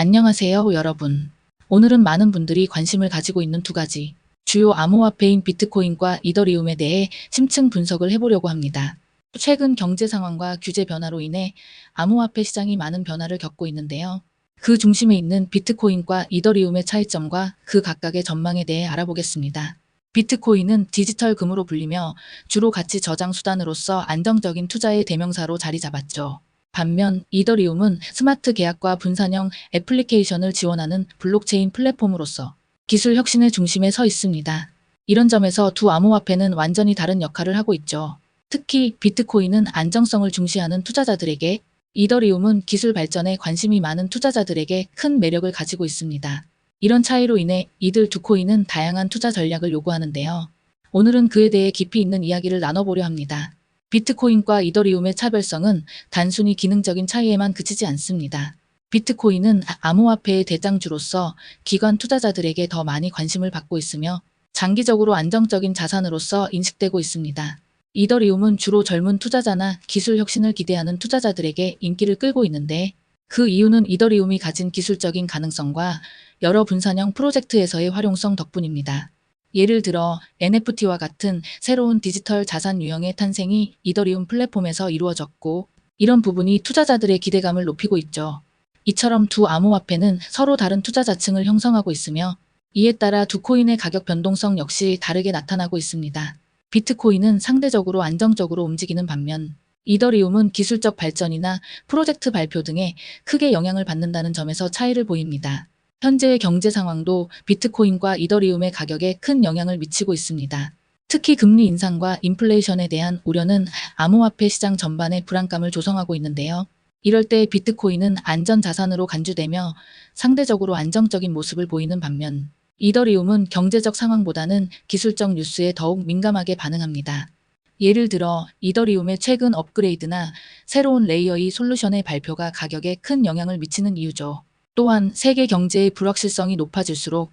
안녕하세요, 여러분. 오늘은 많은 분들이 관심을 가지고 있는 두 가지 주요 암호화폐인 비트코인과 이더리움에 대해 심층 분석을 해보려고 합니다. 최근 경제 상황과 규제 변화로 인해 암호화폐 시장이 많은 변화를 겪고 있는데요. 그 중심에 있는 비트코인과 이더리움의 차이점과 그 각각의 전망에 대해 알아보겠습니다. 비트코인은 디지털 금으로 불리며 주로 가치 저장 수단으로서 안정적인 투자의 대명사로 자리 잡았죠. 반면 이더리움은 스마트 계약과 분산형 애플리케이션을 지원하는 블록체인 플랫폼으로서 기술 혁신의 중심에 서 있습니다. 이런 점에서 두 암호화폐는 완전히 다른 역할을 하고 있죠. 특히 비트코인은 안정성을 중시하는 투자자들에게, 이더리움은 기술 발전에 관심이 많은 투자자들에게 큰 매력을 가지고 있습니다. 이런 차이로 인해 이들 두 코인은 다양한 투자 전략을 요구하는데요. 오늘은 그에 대해 깊이 있는 이야기를 나눠보려 합니다. 비트코인과 이더리움의 차별성은 단순히 기능적인 차이에만 그치지 않습니다. 비트코인은 암호화폐의 대장주로서 기관 투자자들에게 더 많이 관심을 받고 있으며 장기적으로 안정적인 자산으로서 인식되고 있습니다. 이더리움은 주로 젊은 투자자나 기술 혁신을 기대하는 투자자들에게 인기를 끌고 있는데, 그 이유는 이더리움이 가진 기술적인 가능성과 여러 분산형 프로젝트에서의 활용성 덕분입니다. 예를 들어 NFT와 같은 새로운 디지털 자산 유형의 탄생이 이더리움 플랫폼에서 이루어졌고, 이런 부분이 투자자들의 기대감을 높이고 있죠. 이처럼 두 암호화폐는 서로 다른 투자자층을 형성하고 있으며, 이에 따라 두 코인의 가격 변동성 역시 다르게 나타나고 있습니다. 비트코인은 상대적으로 안정적으로 움직이는 반면, 이더리움은 기술적 발전이나 프로젝트 발표 등에 크게 영향을 받는다는 점에서 차이를 보입니다. 현재의 경제 상황도 비트코인과 이더리움의 가격에 큰 영향을 미치고 있습니다. 특히 금리 인상과 인플레이션에 대한 우려는 암호화폐 시장 전반의 불안감을 조성하고 있는데요. 이럴 때 비트코인은 안전 자산으로 간주되며 상대적으로 안정적인 모습을 보이는 반면, 이더리움은 경제적 상황보다는 기술적 뉴스에 더욱 민감하게 반응합니다. 예를 들어 이더리움의 최근 업그레이드나 새로운 레이어 2 솔루션의 발표가 가격에 큰 영향을 미치는 이유죠. 또한 세계 경제의 불확실성이 높아질수록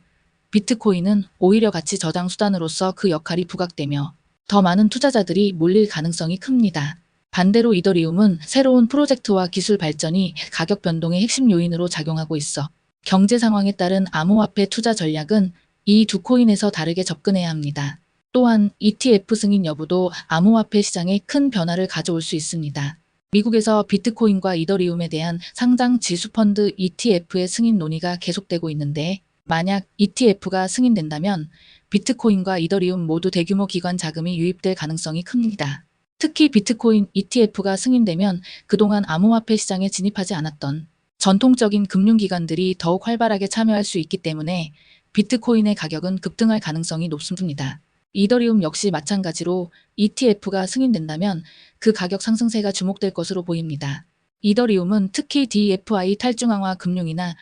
비트코인은 오히려 가치 저장 수단으로서 그 역할이 부각되며 더 많은 투자자들이 몰릴 가능성이 큽니다. 반대로 이더리움은 새로운 프로젝트와 기술 발전이 가격 변동의 핵심 요인으로 작용하고 있어 경제 상황에 따른 암호화폐 투자 전략은 이 두 코인에서 다르게 접근해야 합니다. 또한 ETF 승인 여부도 암호화폐 시장에 큰 변화를 가져올 수 있습니다. 미국에서 비트코인과 이더리움에 대한 상장 지수펀드 ETF의 승인 논의가 계속되고 있는데, 만약 ETF가 승인된다면 비트코인과 이더리움 모두 대규모 기관 자금이 유입될 가능성이 큽니다. 특히 비트코인 ETF가 승인되면 그동안 암호화폐 시장에 진입하지 않았던 전통적인 금융기관들이 더욱 활발하게 참여할 수 있기 때문에 비트코인의 가격은 급등할 가능성이 높습니다. 이더리움 역시 마찬가지로 ETF가 승인된다면 그 가격 상승세가 주목될 것으로 보입니다. 이더리움은 특히 DeFi 탈중앙화 금융이나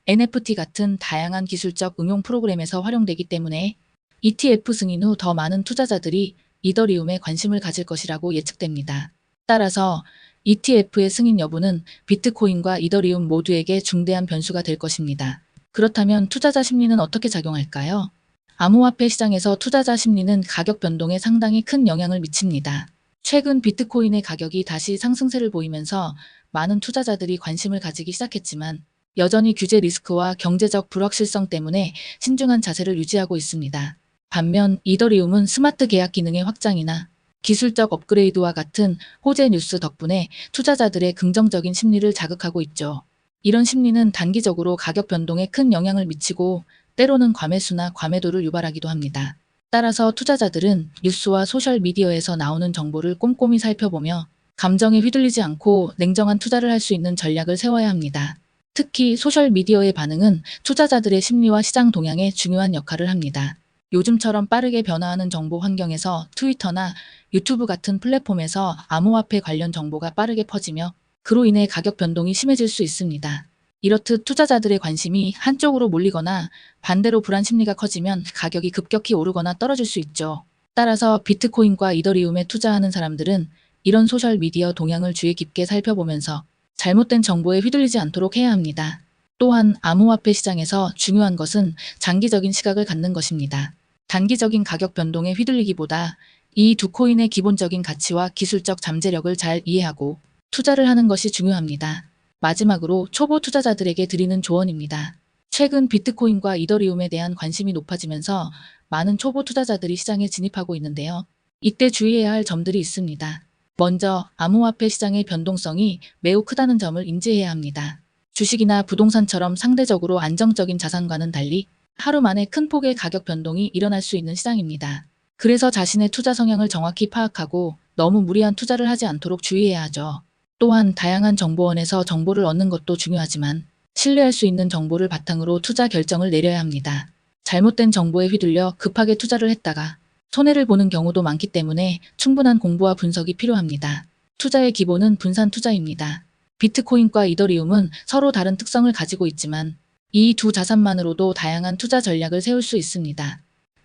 NFT 같은 다양한 기술적 응용 프로그램에서 활용되기 때문에 ETF 승인 후 더 많은 투자자들이 이더리움에 관심을 가질 것이라고 예측됩니다. 따라서 ETF의 승인 여부는 비트코인과 이더리움 모두에게 중대한 변수가 될 것입니다. 그렇다면 투자자 심리는 어떻게 작용할까요? 암호화폐 시장에서 투자자 심리는 가격 변동에 상당히 큰 영향을 미칩니다. 최근 비트코인의 가격이 다시 상승세를 보이면서 많은 투자자들이 관심을 가지기 시작했지만, 여전히 규제 리스크와 경제적 불확실성 때문에 신중한 자세를 유지하고 있습니다. 반면 이더리움은 스마트 계약 기능의 확장이나 기술적 업그레이드와 같은 호재 뉴스 덕분에 투자자들의 긍정적인 심리를 자극하고 있죠. 이런 심리는 단기적으로 가격 변동에 큰 영향을 미치고 때로는 과매수나 과매도를 유발하기도 합니다. 따라서 투자자들은 뉴스와 소셜미디어에서 나오는 정보를 꼼꼼히 살펴보며 감정에 휘둘리지 않고 냉정한 투자를 할 수 있는 전략을 세워야 합니다. 특히 소셜미디어의 반응은 투자자들의 심리와 시장 동향에 중요한 역할을 합니다. 요즘처럼 빠르게 변화하는 정보 환경에서 트위터나 유튜브 같은 플랫폼에서 암호화폐 관련 정보가 빠르게 퍼지며 그로 인해 가격 변동이 심해질 수 있습니다. 이렇듯 투자자들의 관심이 한쪽으로 몰리거나 반대로 불안 심리가 커지면 가격이 급격히 오르거나 떨어질 수 있죠. 따라서 비트코인과 이더리움에 투자하는 사람들은 이런 소셜미디어 동향을 주의 깊게 살펴보면서 잘못된 정보에 휘둘리지 않도록 해야 합니다. 또한 암호화폐 시장에서 중요한 것은 장기적인 시각을 갖는 것입니다. 단기적인 가격 변동에 휘둘리기보다 이 두 코인의 기본적인 가치와 기술적 잠재력을 잘 이해하고 투자를 하는 것이 중요합니다. 마지막으로 초보 투자자들에게 드리는 조언입니다. 최근 비트코인과 이더리움에 대한 관심이 높아지면서 많은 초보 투자자들이 시장에 진입하고 있는데요. 이때 주의해야 할 점들이 있습니다. 먼저 암호화폐 시장의 변동성이 매우 크다는 점을 인지해야 합니다. 주식이나 부동산처럼 상대적으로 안정적인 자산과는 달리 하루 만에 큰 폭의 가격 변동이 일어날 수 있는 시장입니다. 그래서 자신의 투자 성향을 정확히 파악하고 너무 무리한 투자를 하지 않도록 주의해야 하죠. 또한 다양한 정보원에서 정보를 얻는 것도 중요하지만 신뢰할 수 있는 정보를 바탕으로 투자 결정을 내려야 합니다. 잘못된 정보에 휘둘려 급하게 투자를 했다가 손해를 보는 경우도 많기 때문에 충분한 공부와 분석이 필요합니다. 투자의 기본은 분산 투자입니다. 비트코인과 이더리움은 서로 다른 특성을 가지고 있지만 이 두 자산만으로도 다양한 투자 전략을 세울 수 있습니다.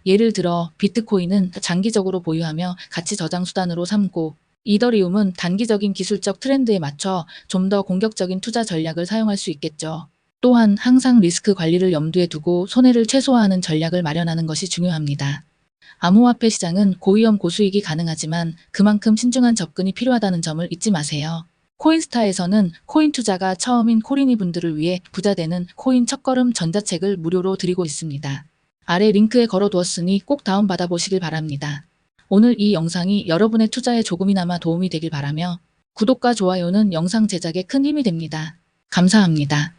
예를 들어 비트코인은 장기적으로 보유하며 가치 저장 수단으로 삼고 이더리움은 단기적인 기술적 트렌드에 맞춰 좀 더 공격적인 투자 전략을 사용할 수 있겠죠. 또한 항상 리스크 관리를 염두에 두고 손해를 최소화하는 전략을 마련하는 것이 중요합니다. 암호화폐 시장은 고위험 고수익이 가능하지만 그만큼 신중한 접근이 필요하다는 점을 잊지 마세요. 코인스타에서는 코인 투자가 처음인 코린이 분들을 위해 부자되는 코인 첫걸음 전자책을 무료로 드리고 있습니다. 아래 링크에 걸어두었으니 꼭 다운받아 보시길 바랍니다. 오늘 이 영상이 여러분의 투자에 조금이나마 도움이 되길 바라며 구독과 좋아요는 영상 제작에 큰 힘이 됩니다. 감사합니다.